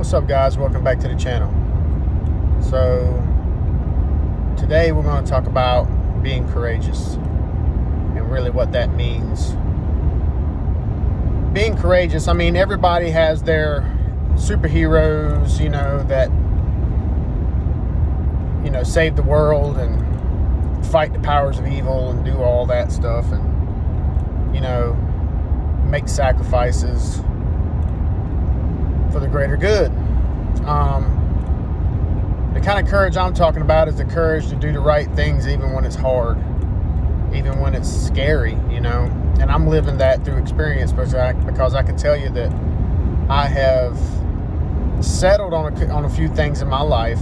What's up, guys? Welcome back to the channel. So today we're going to talk about being courageous and really what that means. Being courageous, I mean, everybody has their superheroes, that save the world and fight the powers of evil and do all that stuff and make sacrifices for the greater good. The kind of courage I'm talking about is the courage to do the right things even when it's hard, even when it's scary, and I'm living that through experience because I can tell you that I have settled on a few things in my life,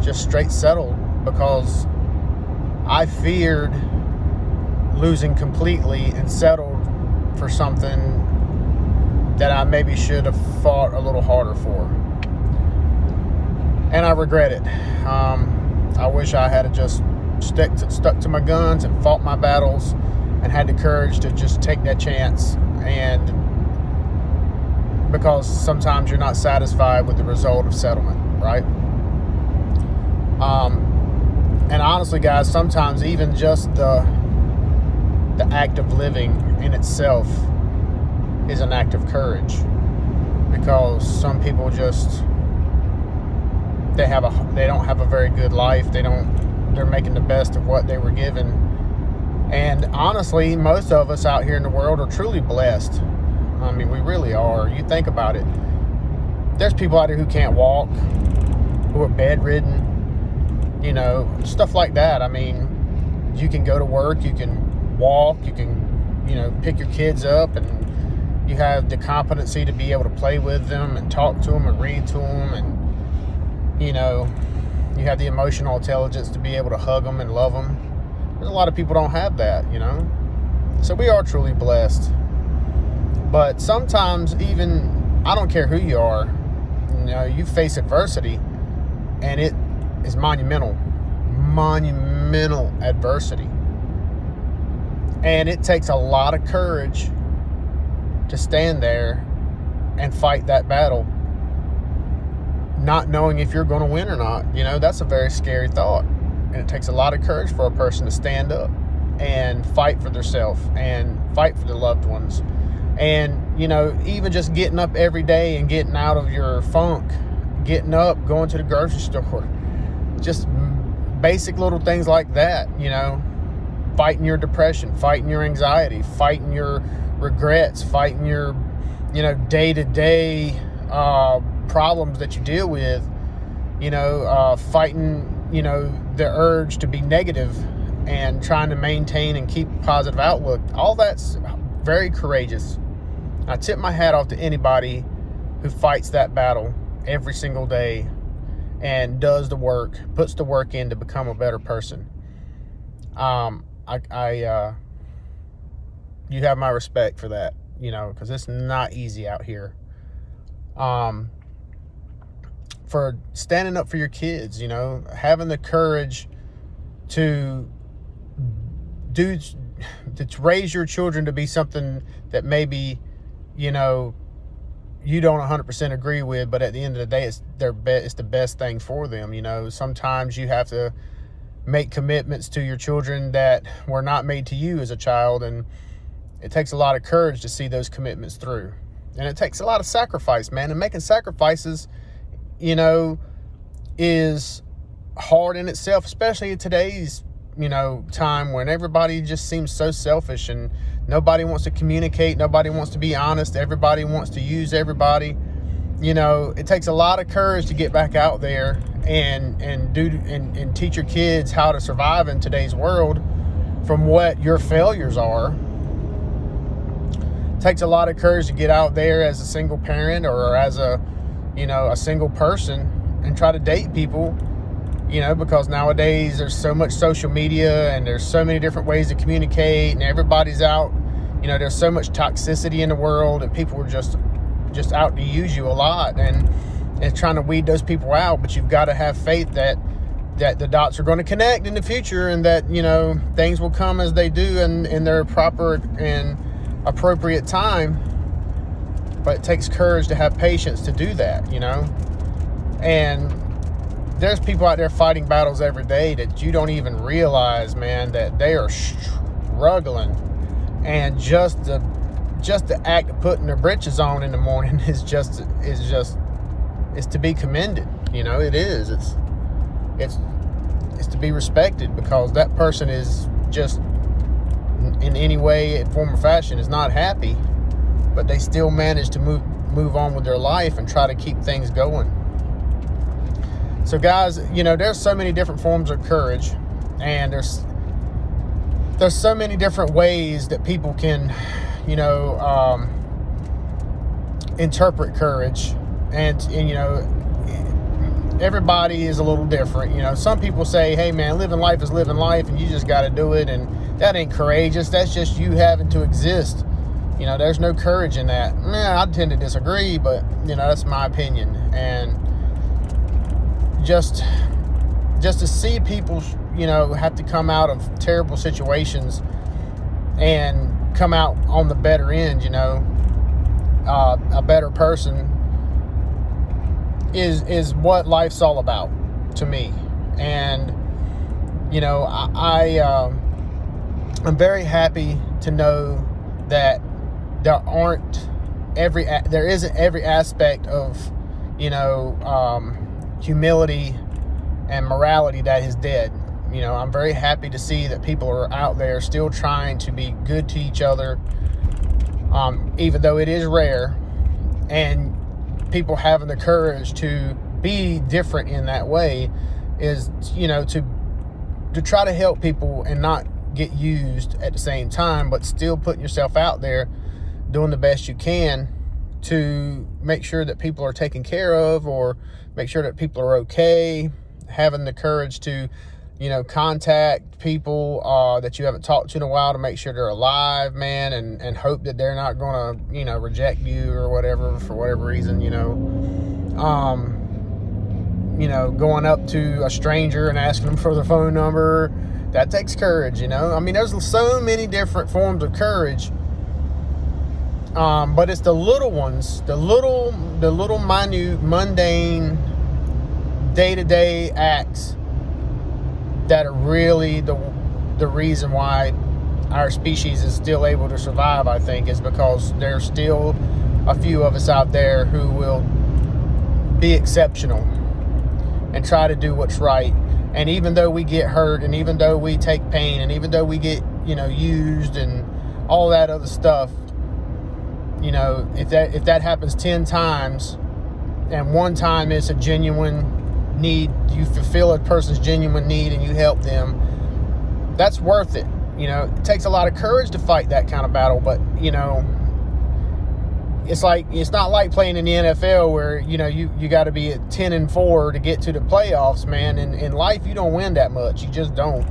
just straight settled, because I feared losing completely and settled for something that I maybe should have fought a little harder for. And I regret it. I wish I had just stuck to my guns and fought my battles and had the courage to just take that chance. And because sometimes you're not satisfied with the result of settlement, right? And honestly, guys, sometimes even just the act of living in itself is an act of courage, because some people they don't have a very good life. They're making the best of what they were given. And honestly, most of us out here in the world are truly blessed. I mean, we really are. You think about it. There's people out here who can't walk, who are bedridden, stuff like that. I mean, you can go to work, you can walk, you can, pick your kids up, and you have the competency to be able to play with them and talk to them and read to them, and you have the emotional intelligence to be able to hug them and love them. There's a lot of people don't have that, so we are truly blessed. But sometimes, even, I don't care who you are, you face adversity, and it is monumental adversity, and it takes a lot of courage to stand there and fight that battle, not knowing if you're going to win or not. That's a very scary thought, and it takes a lot of courage for a person to stand up and fight for themselves and fight for their loved ones. And even just getting up every day and getting out of your funk, getting up, going to the grocery store, just basic little things like that, fighting your depression, fighting your anxiety, fighting your regrets, fighting your day-to-day problems that you deal with, fighting the urge to be negative and trying to maintain and keep a positive outlook. All that's very courageous. I tip my hat off to anybody who fights that battle every single day and does the work, puts the work in to become a better person. You have my respect for that, because it's not easy out here. For standing up for your kids, having the courage to raise your children to be something that maybe, you don't 100% agree with, but at the end of the day, it's the best thing for them. Sometimes you have to make commitments to your children that were not made to you as a child, and it takes a lot of courage to see those commitments through. And it takes a lot of sacrifice, man. And making sacrifices, is hard in itself, especially in today's, time when everybody just seems so selfish and nobody wants to communicate. Nobody wants to be honest. Everybody wants to use everybody. It takes a lot of courage to get back out there and teach your kids how to survive in today's world from what your failures are. It takes a lot of courage to get out there as a single parent or as a single person and try to date people, because nowadays there's so much social media and there's so many different ways to communicate, and everybody's out, there's so much toxicity in the world, and people are just out to use you a lot, and trying to weed those people out. But you've got to have faith that the dots are going to connect in the future, and that, things will come as they do in their proper and appropriate time. But it takes courage to have patience to do that, you know. And there's people out there fighting battles every day that you don't even realize, man, that they are struggling. And just the act of putting their britches on in the morning is to be commended. You know, it is. It's to be respected, because that person is just in any way, form, or fashion is not happy, but they still manage to move on with their life and try to keep things going. So guys, you know, there's so many different forms of courage, and there's so many different ways that people can, you know, interpret courage, and you know, everybody is a little different. You know, some people say, hey man, living life is living life, and you just got to do it, and that ain't courageous. That's just you having to exist. You know, there's no courage in that. I tend to disagree, but you know, that's my opinion. And just to see people, you know, have to come out of terrible situations and come out on the better end, you know, a better person is what life's all about to me. And you know, I'm very happy to know that there isn't every aspect of, you know, humility and morality that is dead. You know, I'm very happy to see that people are out there still trying to be good to each other, even though it is rare, and people having the courage to be different in that way is, you know, to try to help people and not get used at the same time, but still putting yourself out there, doing the best you can to make sure that people are taken care of, or make sure that people are okay, having the courage to, you know, contact people that you haven't talked to in a while to make sure they're alive, man, and hope that they're not gonna, you know, reject you or whatever, for whatever reason, you know. You know, going up to a stranger and asking them for their phone number, that takes courage, you know. I mean, there's so many different forms of courage. But it's the little ones, the little minute, mundane, day-to-day acts that are really the reason why our species is still able to survive, I think, is because there's still a few of us out there who will be exceptional and try to do what's right. And even though we get hurt, and even though we take pain, and even though we get, you know, used and all that other stuff, you know, if that happens 10 times, and one time it's a genuine need, you fulfill a person's genuine need and you help them, that's worth it. You know, it takes a lot of courage to fight that kind of battle, but you know, it's not like playing in the NFL where, you know, you got to be at 10-4 to get to the playoffs, man. In life, you don't win that much. You just don't.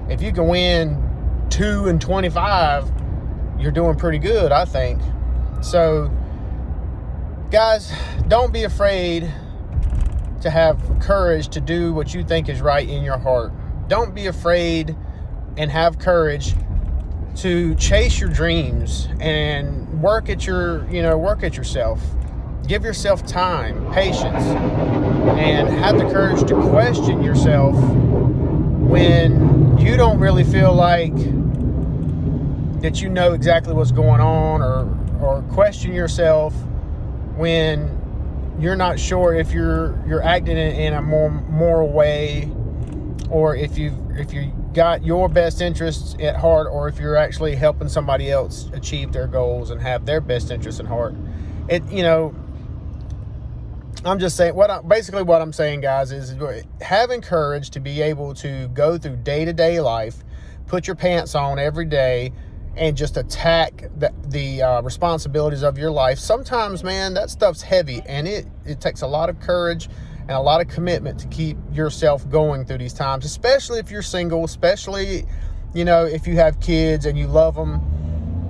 If you can win 2-25, you're doing pretty good, I think. So, guys, don't be afraid to have courage to do what you think is right in your heart. Don't be afraid, and have courage to chase your dreams and work at yourself. Give yourself time, patience, and have the courage to question yourself when you don't really feel like that you know exactly what's going on, or question yourself when you're not sure if you're acting in a more moral way, or if you got your best interests at heart, or if you're actually helping somebody else achieve their goals and have their best interests at heart. You know, I'm just saying, what I'm saying, guys, is having courage to be able to go through day-to-day life, put your pants on every day, and just attack the responsibilities of your life. Sometimes, man, that stuff's heavy, and it takes a lot of courage and a lot of commitment to keep yourself going through these times, especially if you're single, especially, you know, if you have kids and you love them.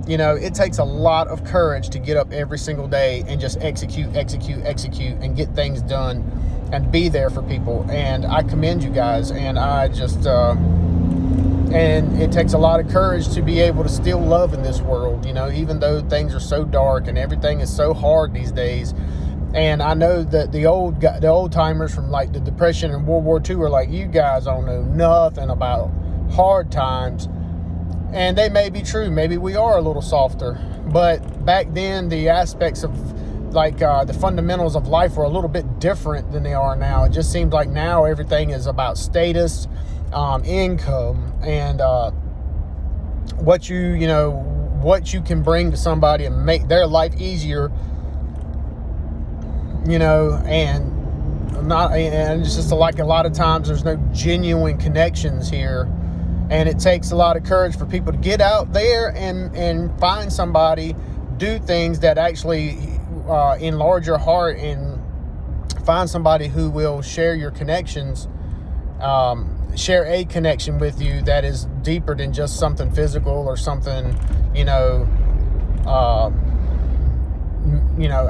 You know, it takes a lot of courage to get up every single day and just execute, and get things done and be there for people. And I commend you guys, and I just, And it takes a lot of courage to be able to still love in this world, even though things are so dark and everything is so hard these days. And I know that the old timers from like the Depression and World War II are like, you guys don't know nothing about hard times. And they may be true. Maybe we are a little softer. But back then, the aspects of like the fundamentals of life were a little bit different than they are now. It just seems like now everything is about status, income, and what you can bring to somebody and make their life easier. And it's just like a lot of times there's no genuine connections here. And it takes a lot of courage for people to get out there and find somebody, do things that actually enlarge your heart, and find somebody who will share your connections, share a connection with you that is deeper than just something physical or something,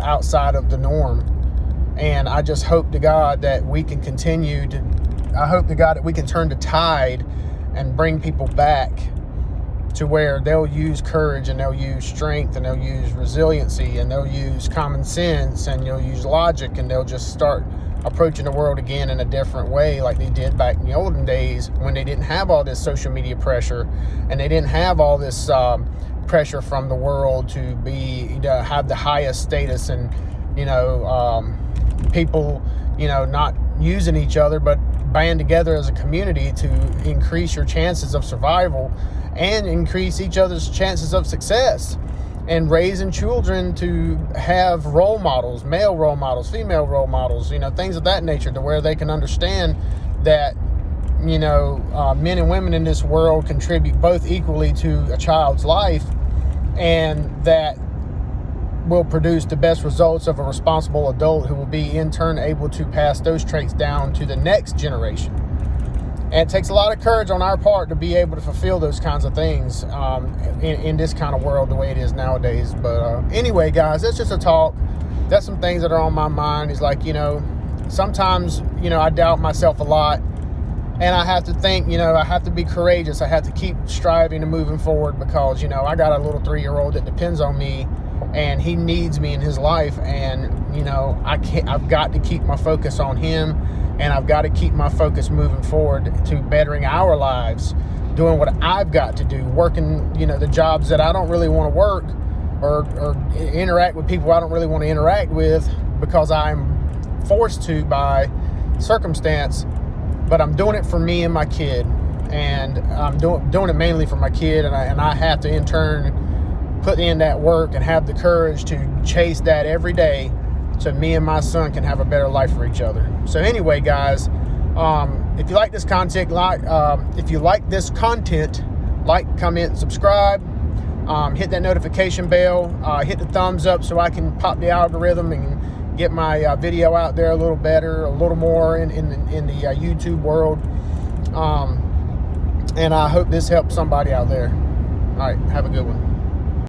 outside of the norm. And I just hope to God that we can turn the tide and bring people back to where they'll use courage, and they'll use strength, and they'll use resiliency, and they'll use common sense, and they'll use logic, and they'll just start approaching the world again in a different way like they did back in the olden days when they didn't have all this social media pressure, and they didn't have all this pressure from the world to have the highest status, and people not using each other but band together as a community to increase your chances of survival and increase each other's chances of success, and raising children to have role models, male role models, female role models, things of that nature, to where they can understand that men and women in this world contribute both equally to a child's life, and that will produce the best results of a responsible adult who will be in turn able to pass those traits down to the next generation. And it takes a lot of courage on our part to be able to fulfill those kinds of things in this kind of world the way it is nowadays. But anyway, guys, that's just a talk. That's some things that are on my mind. Is like, sometimes, I doubt myself a lot. And I have to think, I have to be courageous. I have to keep striving and moving forward because, I got a little 3-year-old that depends on me, and he needs me in his life. And, I've got to keep my focus on him, and I've got to keep my focus moving forward to bettering our lives, doing what I've got to do, working, the jobs that I don't really want to work, or interact with people I don't really want to interact with because I'm forced to by circumstance. But I'm doing it for me and my kid, and I'm doing it mainly for my kid, and I have to in turn put in that work and have the courage to chase that every day so me and my son can have a better life for each other. So anyway, guys, if you like this content, like, comment, and subscribe. Hit that notification bell. Hit the thumbs up so I can pop the algorithm and get my video out there a little better, a little more in the YouTube world. And I hope this helps somebody out there. All right, have a good one.